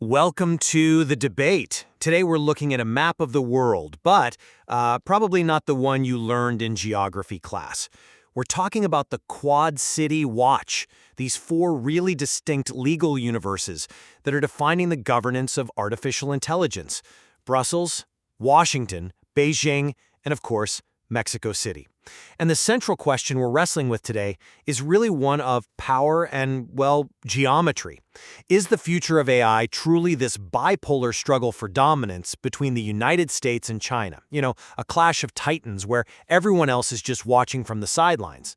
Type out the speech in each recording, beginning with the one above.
Welcome to the debate. Today we're looking at a map of the world, but probably not the one you learned in geography class. We're talking about the Quad City Watch, these four really distinct legal universes that are defining the governance of artificial intelligence. Brussels, Washington, Beijing, and of course, Mexico City. And the central question we're wrestling with today is really one of power and, well, geometry. Is the future of AI truly this bipolar struggle for dominance between the United States and China? A clash of titans where everyone else is just watching from the sidelines.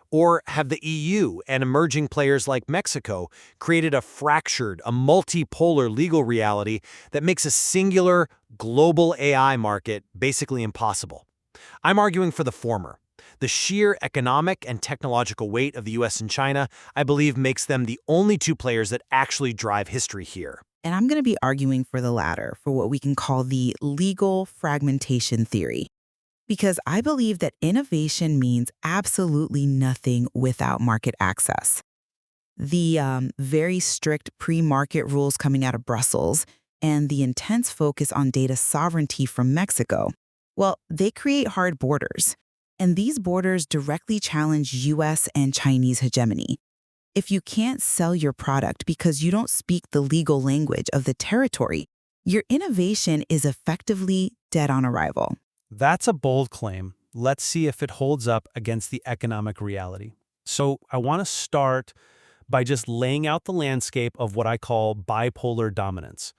Or have the EU and emerging players like Mexico created a fractured, a multipolar legal reality that makes a singular, global AI market basically impossible? I'm arguing for the former. The sheer economic and technological weight of the US and China, I believe, makes them the only two players that actually drive history here. And I'm going to be arguing for the latter, for what we can call the legal fragmentation theory. Because I believe that innovation means absolutely nothing without market access. The very strict pre-market rules coming out of Brussels and the intense focus on data sovereignty from Mexico, well, they create hard borders. And these borders directly challenge US and Chinese hegemony. If you can't sell your product because you don't speak the legal language of the territory, your innovation is effectively dead on arrival. That's a bold claim. Let's see if it holds up against the economic reality. So I want to start by just laying out the landscape of what I call bipolar dominance.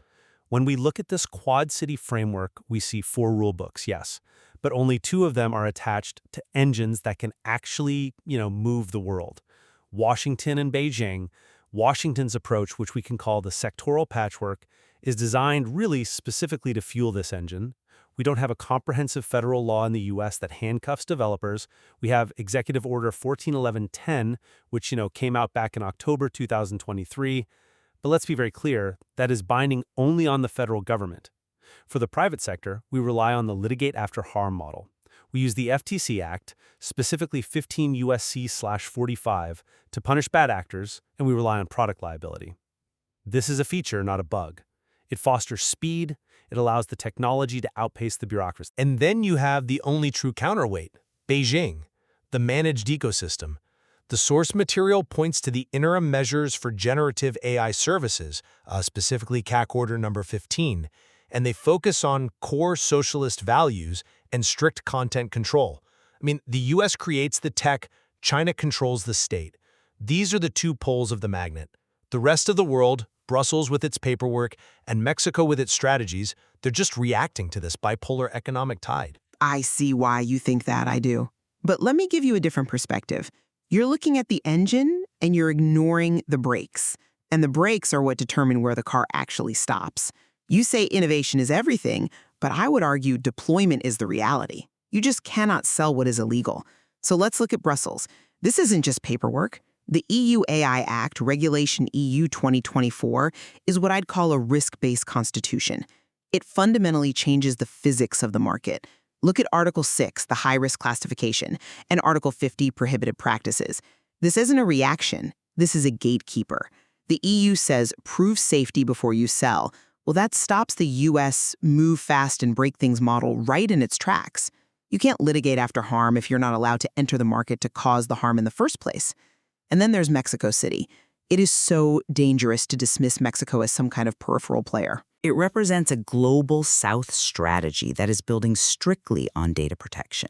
When we look at this Quad City framework, we see four rule books, yes, but only two of them are attached to engines that can actually, move the world. Washington and Beijing. Washington's approach, which we can call the sectoral patchwork, is designed really specifically to fuel this engine. We don't have a comprehensive federal law in the U.S. that handcuffs developers. We have Executive Order 141110, which, came out back in October 2023. But let's be very clear, that is binding only on the federal government. For the private sector, we rely on the litigate after harm model. We use the FTC Act, specifically 15 USC/45, to punish bad actors, and we rely on product liability. This is a feature, not a bug. It fosters speed, it allows the technology to outpace the bureaucracy. And then you have the only true counterweight, Beijing, the managed ecosystem. The source material points to the interim measures for generative AI services, specifically CAC order number 15, and they focus on core socialist values and strict content control. The US creates the tech, China controls the state. These are the two poles of the magnet. The rest of the world, Brussels with its paperwork, and Mexico with its strategies, they're just reacting to this bipolar economic tide. I see why you think that, I do. But let me give you a different perspective. You're looking at the engine and you're ignoring the brakes. And the brakes are what determine where the car actually stops. You say innovation is everything, but I would argue deployment is the reality. You just cannot sell what is illegal. So let's look at Brussels. This isn't just paperwork. The EU AI Act, Regulation EU 2024, is what I'd call a risk-based constitution. It fundamentally changes the physics of the market. Look at Article 6, the high-risk classification, and Article 50, prohibited practices. This isn't a reaction. This is a gatekeeper. The EU says, prove safety before you sell. Well, that stops the US move fast and break things model right in its tracks. You can't litigate after harm if you're not allowed to enter the market to cause the harm in the first place. And then there's Mexico City. It is so dangerous to dismiss Mexico as some kind of peripheral player. It represents a global South strategy that is building strictly on data protection.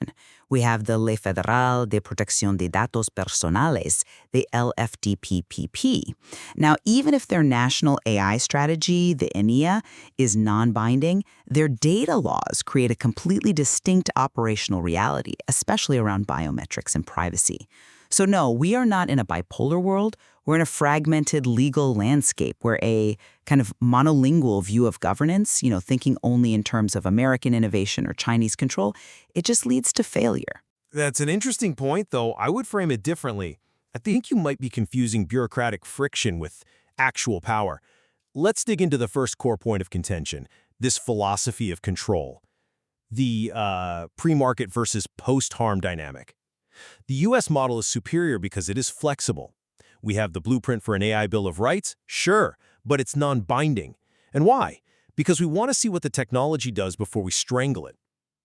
We have the Ley Federal de Protección de Datos Personales, the LFDPPP. Now, even if their national AI strategy, the INEA, is non-binding, their data laws create a completely distinct operational reality, especially around biometrics and privacy. So no, we are not in a bipolar world. We're in a fragmented legal landscape where a kind of monolingual view of governance, thinking only in terms of American innovation or Chinese control, it just leads to failure. That's an interesting point, though. I would frame it differently. I think you might be confusing bureaucratic friction with actual power. Let's dig into the first core point of contention, this philosophy of control, the pre-market versus post-harm dynamic. The U.S. model is superior because it is flexible. We have the blueprint for an AI Bill of Rights, sure, but it's non-binding. And why? Because we want to see what the technology does before we strangle it.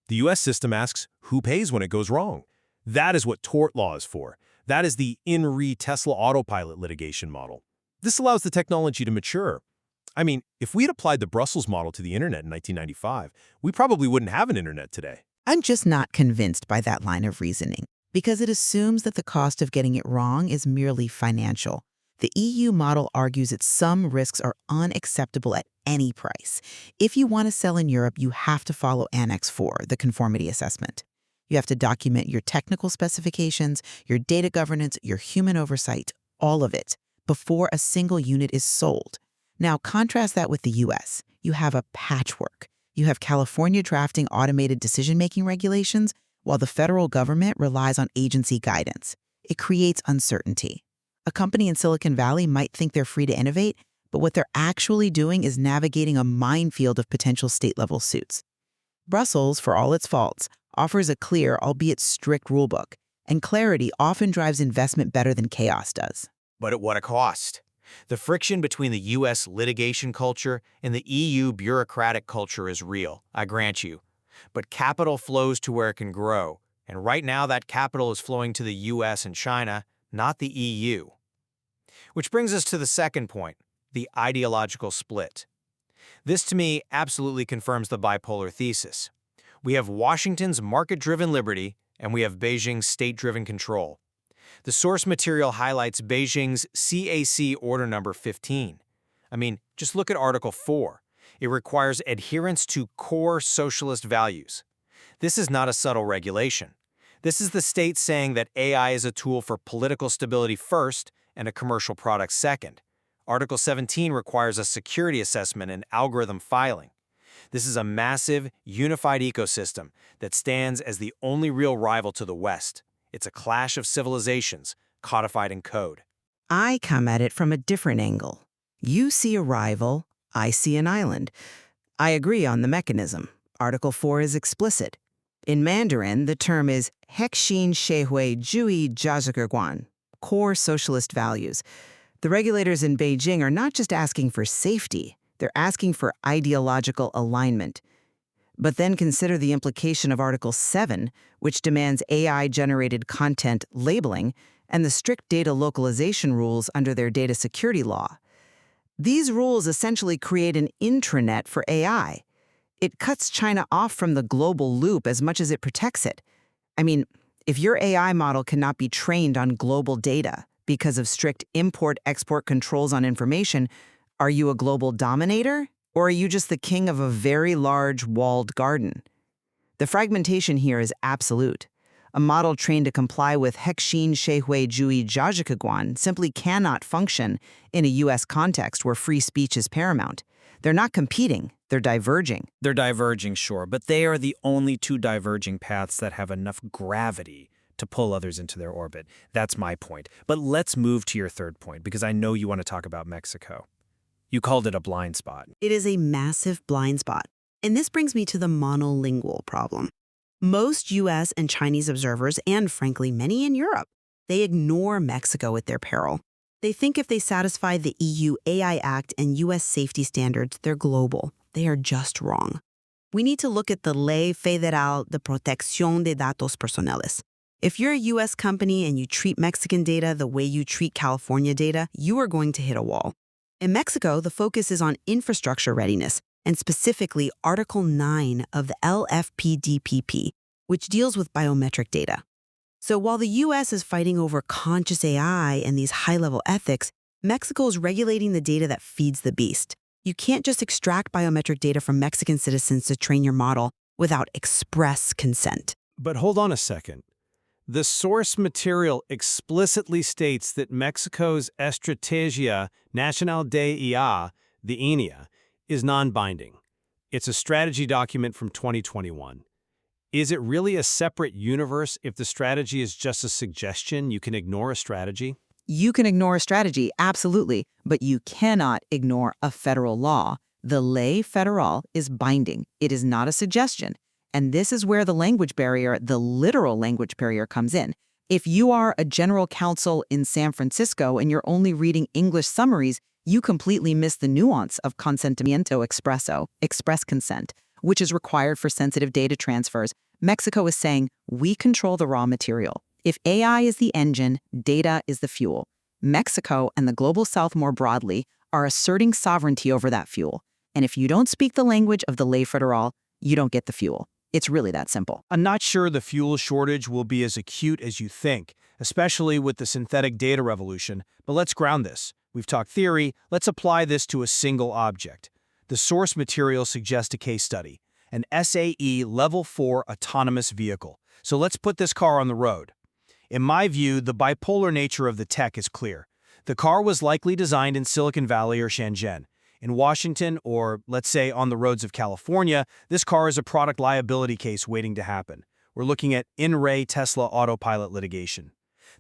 The US system asks, who pays when it goes wrong? That is what tort law is for. That is the In re Tesla autopilot litigation model. This allows the technology to mature. I mean, if we had applied the Brussels model to the internet in 1995, we probably wouldn't have an internet today. I'm just not convinced by that line of reasoning, because it assumes that the cost of getting it wrong is merely financial. The EU model argues that some risks are unacceptable at any price. If you want to sell in Europe, you have to follow Annex 4, the conformity assessment. You have to document your technical specifications, your data governance, your human oversight, all of it, before a single unit is sold. Now, contrast that with the US. You have a patchwork. You have California drafting automated decision-making regulations, while the federal government relies on agency guidance. It creates uncertainty. A company in Silicon Valley might think they're free to innovate, but what they're actually doing is navigating a minefield of potential state-level suits. Brussels, for all its faults, offers a clear, albeit strict rulebook, and clarity often drives investment better than chaos does. But at what a cost? The friction between the U.S. litigation culture and the EU bureaucratic culture is real, I grant you. But capital flows to where it can grow, and right now that capital is flowing to the U.S. and China, not the EU. Which brings us to the second point, the ideological split. This, to me, absolutely confirms the bipolar thesis. We have Washington's market-driven liberty, and we have Beijing's state-driven control. The source material highlights Beijing's CAC Order Number 15. I mean, just look at Article 4. It requires adherence to core socialist values. This is not a subtle regulation. This is the state saying that AI is a tool for political stability first and a commercial product second. Article 17 requires a security assessment and algorithm filing. This is a massive, unified ecosystem that stands as the only real rival to the West. It's a clash of civilizations, codified in code. I come at it from a different angle. You see a rival, I see an island. I agree on the mechanism. Article 4 is explicit. In Mandarin, the term is Hexin Shehui Jui Jiazhiguan, core socialist values. The regulators in Beijing are not just asking for safety, they're asking for ideological alignment. But then consider the implication of Article 7, which demands AI-generated content labeling and the strict data localization rules under their data security law. These rules essentially create an intranet for AI. It cuts China off from the global loop as much as it protects it. I mean, if your AI model cannot be trained on global data because of strict import-export controls on information, are you a global dominator? Or are you just the king of a very large walled garden? The fragmentation here is absolute. A model trained to comply with Hexin Shehui Jui Jiazhiguan simply cannot function in a U.S. context where free speech is paramount. They're not competing, they're diverging. They're diverging, sure, but they are the only two diverging paths that have enough gravity to pull others into their orbit. That's my point. But let's move to your third point, because I know you want to talk about Mexico. You called it a blind spot. It is a massive blind spot. And this brings me to the monolingual problem. Most U.S. and Chinese observers, and frankly many in Europe, they ignore Mexico at their peril. They think if they satisfy the EU AI Act and U.S. safety standards, they're global. They are just wrong. We need to look at the Ley Federal de Protección de Datos Personales. If you're a U.S. company and you treat Mexican data the way you treat California data, you are going to hit a wall. In Mexico, the focus is on infrastructure readiness, and specifically Article 9 of the LFPDPP, which deals with biometric data. So while the U.S. is fighting over conscious AI and these high-level ethics, Mexico is regulating the data that feeds the beast. You can't just extract biometric data from Mexican citizens to train your model without express consent. But hold on a second. The source material explicitly states that Mexico's Estrategia Nacional de IA, the ENIA, is non-binding. It's a strategy document from 2021. Is it really a separate universe if the strategy is just a suggestion? You can ignore a strategy? You can ignore a strategy, absolutely, but you cannot ignore a federal law. The Ley Federal is binding. It is not a suggestion. And this is where the language barrier, the literal language barrier, comes in. If you are a general counsel in San Francisco and you're only reading English summaries, You completely miss the nuance of consentimiento expreso, express consent, which is required for sensitive data transfers. Mexico is saying, we control the raw material. If AI is the engine, data is the fuel. Mexico and the Global South more broadly are asserting sovereignty over that fuel. And if you don't speak the language of the ley federal, you don't get the fuel. It's really that simple. I'm not sure the fuel shortage will be as acute as you think, especially with the synthetic data revolution, but let's ground this. We've talked theory, let's apply this to a single object. The source material suggests a case study, an SAE Level 4 autonomous vehicle. So let's put this car on the road. In my view, the bipolar nature of the tech is clear. The car was likely designed in Silicon Valley or Shenzhen. In Washington, or let's say on the roads of California, this car is a product liability case waiting to happen. We're looking at in re Tesla autopilot litigation.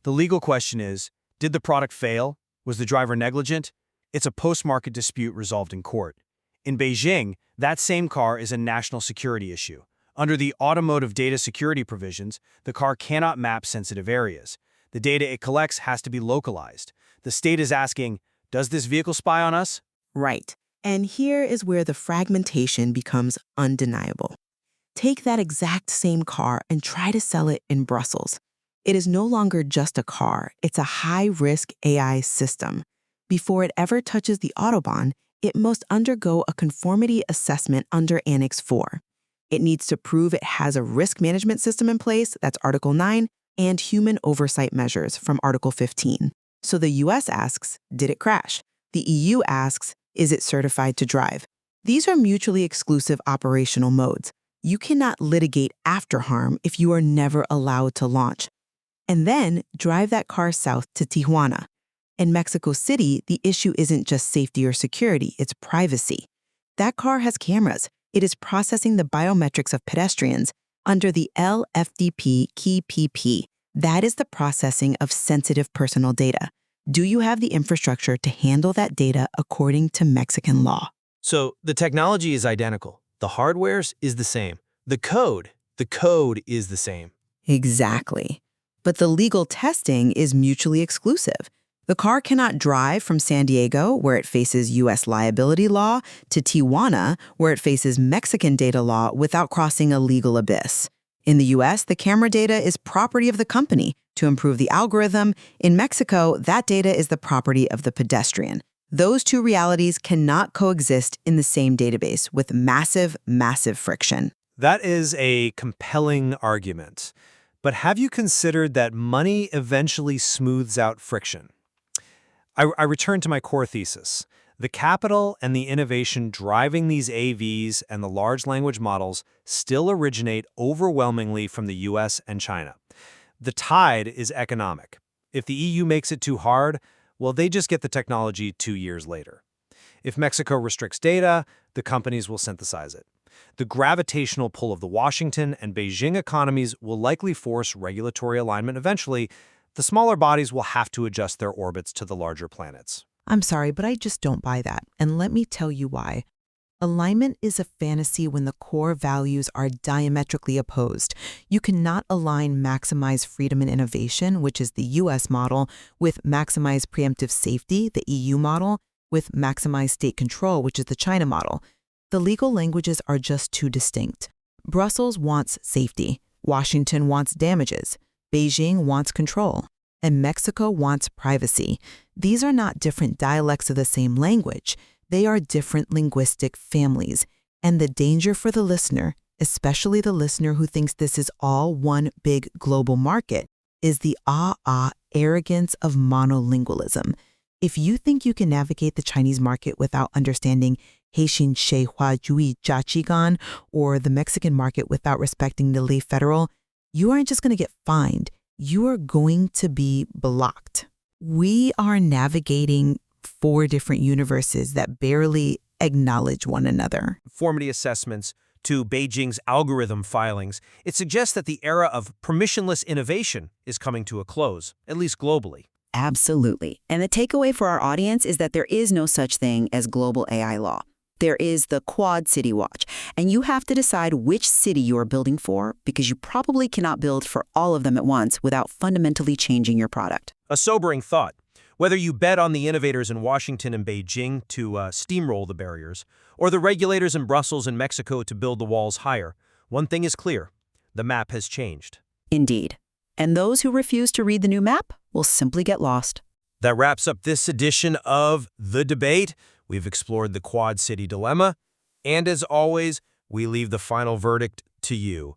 The legal question is, did the product fail? Was the driver negligent? It's a post-market dispute resolved in court. In Beijing, that same car is a national security issue. Under the automotive data security provisions, the car cannot map sensitive areas. The data it collects has to be localized. The state is asking, does this vehicle spy on us? Right. And here is where the fragmentation becomes undeniable. Take that exact same car and try to sell it in Brussels. It is no longer just a car, it's a high-risk AI system. Before it ever touches the Autobahn, it must undergo a conformity assessment under Annex 4. It needs to prove it has a risk management system in place, that's Article 9, and human oversight measures from Article 15. So the US asks, did it crash? The EU asks, is it certified to drive? These are mutually exclusive operational modes. You cannot litigate after harm if you are never allowed to launch. And then drive that car south to Tijuana. In Mexico City, the issue isn't just safety or security, it's privacy. That car has cameras. It is processing the biometrics of pedestrians under the LFDP KPP. That is the processing of sensitive personal data. Do you have the infrastructure to handle that data according to Mexican law? So the technology is identical. The hardware is the same. The code is the same. Exactly. But the legal testing is mutually exclusive. The car cannot drive from San Diego, where it faces U.S. liability law, to Tijuana, where it faces Mexican data law, without crossing a legal abyss. In the U.S., the camera data is property of the company to improve the algorithm. In Mexico, that data is the property of the pedestrian. Those two realities cannot coexist in the same database with massive, massive friction. That is a compelling argument. But have you considered that money eventually smooths out friction? I return to my core thesis. The capital and the innovation driving these AVs and the large language models still originate overwhelmingly from the US and China. The tide is economic. If the EU makes it too hard, well, they just get the technology 2 years later. If Mexico restricts data, the companies will synthesize it. The gravitational pull of the Washington and Beijing economies will likely force regulatory alignment eventually. The smaller bodies will have to adjust their orbits to the larger planets. I'm sorry, but I just don't buy that. And let me tell you why. Alignment is a fantasy when the core values are diametrically opposed. You cannot align maximize freedom and innovation, which is the US model, with maximize preemptive safety, the EU model, with maximize state control, which is the China model. The legal languages are just too distinct. Brussels wants safety. Washington wants damages. Beijing wants control. And Mexico wants privacy. These are not different dialects of the same language. They are different linguistic families. And the danger for the listener, especially the listener who thinks this is all one big global market, is the arrogance of monolingualism. If you think you can navigate the Chinese market without understanding Heixin She Hua Jui Jia Qigong or the Mexican market without respecting the ley federal, you aren't just going to get fined. You are going to be blocked. We are navigating 4 different universes that barely acknowledge one another. Conformity assessments to Beijing's algorithm filings, it suggests that the era of permissionless innovation is coming to a close, at least globally. Absolutely. And the takeaway for our audience is that there is no such thing as global AI law. There is the Quad City Watch, and you have to decide which city you are building for because you probably cannot build for all of them at once without fundamentally changing your product. A sobering thought. Whether you bet on the innovators in Washington and Beijing to steamroll the barriers, or the regulators in Brussels and Mexico to build the walls higher, one thing is clear: the map has changed. Indeed. And those who refuse to read the new map will simply get lost. That wraps up this edition of The Debate. We've explored the Quad City dilemma, and as always, we leave the final verdict to you.